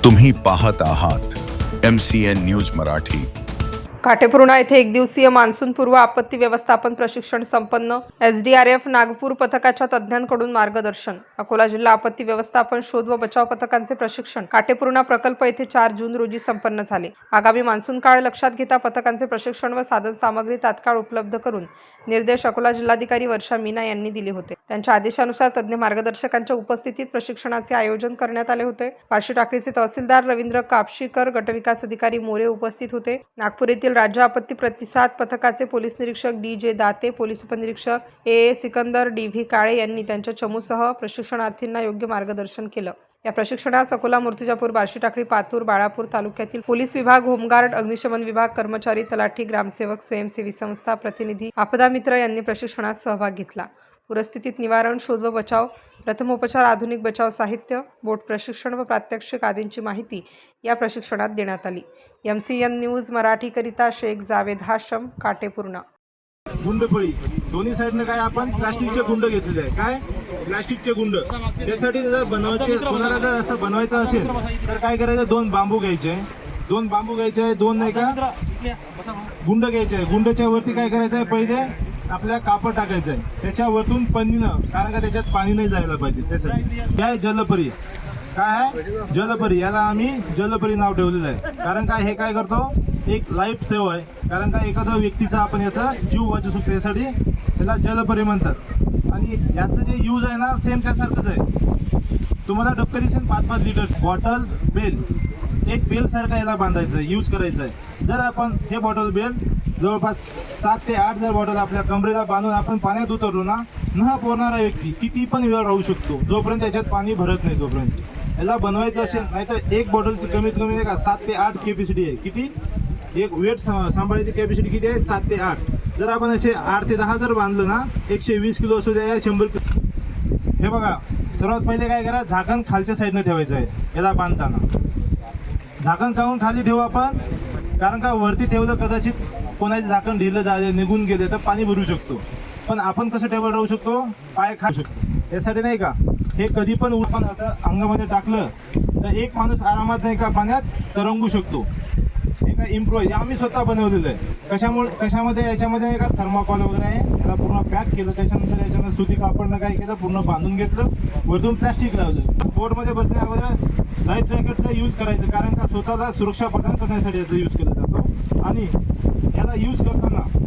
तुम्ही पाहत आहात MCN न्यूज मराठी। काटेपूर्णा येथे एक दिवसीय मान्सूनपूर्व आपत्ती व्यवस्थापन प्रशिक्षण संपन्न। SDRF नागपूर पथकाच्या तज्ञांकडून मार्गदर्शन। अकोला जिल्हा आपत्ती व्यवस्थापन शोध व बचाव पथकांचे प्रशिक्षण काटेपूर्णा प्रकल्प येथे 4 जून रोजी संपन्न झाले। आगामी मान्सून काळ लक्षात घेता पथकांचे प्रशिक्षण व साधन सामग्री तात्काळ उपलब्ध करून निर्देश अकोला जिल्हाधिकारी वर्षा मीना यांनी दिले होते। त्यांच्या आदेशानुसार तज्ञ मार्गदर्शकांच्या उपस्थितीत प्रशिक्षणाचे आयोजन करण्यात आले होते। बार्शी टाकळीचे तहसीलदार रवींद्र कापशीकर, गटविकास अधिकारी मोरे उपस्थित होते। नागपूर येथील राज्य आपत्ती प्रतिसाद पथकाचे पोलीस निरीक्षक DJ दाते, पोलीस उपनिरीक्षक AA सिकंदर, DV काळे यांनी त्यांच्या चमूसह प्रशिक्षणार्थींना योग्य मार्गदर्शन केलं। या प्रशिक्षणास अकोला, मूर्तिजापूर, बार्शी टाकळी, पातूर, बाळापूर तालुक्यातील पोलीस विभाग, होमगार्ड, अग्निशमन विभाग कर्मचारी, तलाठी, ग्रामसेवक, स्वयंसेवी संस्था प्रतिनिधी, आपदा मित्र यांनी प्रशिक्षणात सहभाग घेतला। पूरस्थितीत निवारण, शोध व बचाव, प्रथमोपचार, आधुनिक बचाव साहित्य, बोट प्रशिक्षण व प्रात्यक्षिक आदींची माहिती या प्रशिक्षणात देण्यात आली। MCN न्यूज मराठी करिता शेख जावेद हाशम, काटेपूर्णा। गुंडपळी दोन्ही साईडने काय आपण प्लास्टिकचे गुंड घेतलेले आहे। काय प्लास्टिकचे गुंड, त्यासाठी जर बनवायचे, कोणाला जर असं बनवायचं असेल तर काय करायचं, 2 बांबू घ्यायचे, 2 बांबू घ्यायचे, 2 नाही का गुंड घ्यायचे। गुंडच्या वरती काय करायचं आहे, पहिले आपल्या कापड टाकायचं आहे, त्याच्या वरतून पन्नीनं, कारण का त्याच्यात पाणी नाही जायला पाहिजे त्यासाठी। काय जलपरी, काय आहे जलपरी, याला आम्ही जलपरी नाव ठेवलेलं आहे। कारण काय हे काय करतो, एक लाईफ सेव्ह आहे। कारण का एखाद्या व्यक्तीचा आपण याचा जीव वाचू शकतो, यासाठी याला जलपरी म्हणतात। आणि याचं जे यूज आहे ना, सेम त्यासारखंच आहे। तुम्हाला डबकं दिसेल 5-5 लिटर बॉटल बेल, एक बेल सारखं याला बांधायचं आहे, यूज करायचं आहे। जर आपण हे बॉटल बेल जवळपास 7 ते 8 जर बॉटल आपल्या कमरेला बांधून आपण पाण्यात उतरलो ना, न पोहणारा व्यक्ती किती पण वेळ राहू शकतो, जोपर्यंत त्याच्यात पाणी भरत नाही तोपर्यंत। याला बनवायचं असेल, नाहीतर एक बॉटलची कमीत कमी नाही का 7 ते 8 कॅपॅसिटी आहे। किती एक वेट सांभाळायची कॅपॅसिटी किती आहे, 7 ते 8। जर आपण असे 8 ते 10 जर बांधलं ना, 120 किलो असू द्या या 100 किलो। हे बघा, सर्वात पहिले काय करा, झाकण खालच्या साईडनं ठेवायचं आहे याला बांधताना। झाकण काढून खाली ठेवू आपण, कारण का वरती ठेवलं कदाचित कोणाचे झाकण ढिलं झाले, निघून गेले तर पाणी भरू शकतो। पण आपण कसं टेबल राहू शकतो, पाय खाऊ शकतो। यासाठी नाही का हे कधी पण आपण असं अंगामध्ये टाकलं तर एक माणूस आरामात नाही का पाण्यात तरंगू शकतो। हे काय इम्प्रूव्ह आम्ही स्वतः बनवलेलं आहे। कशामध्ये याच्यामध्ये नाही का थर्माकॉल वगैरे आहे, याला पूर्ण पॅक केलं, त्याच्यानंतर याच्यानं सुती कापडनं काय केलं, पूर्ण बांधून घेतलं, वरतून प्लास्टिक लावलं। बोटमध्ये बसल्या अगोदर लाईफ जॅकेटचा यूज करायचं, कारण का स्वतःला सुरक्षा प्रदान करण्यासाठी याचा यूज केला जातो। आणि याला यूज करताना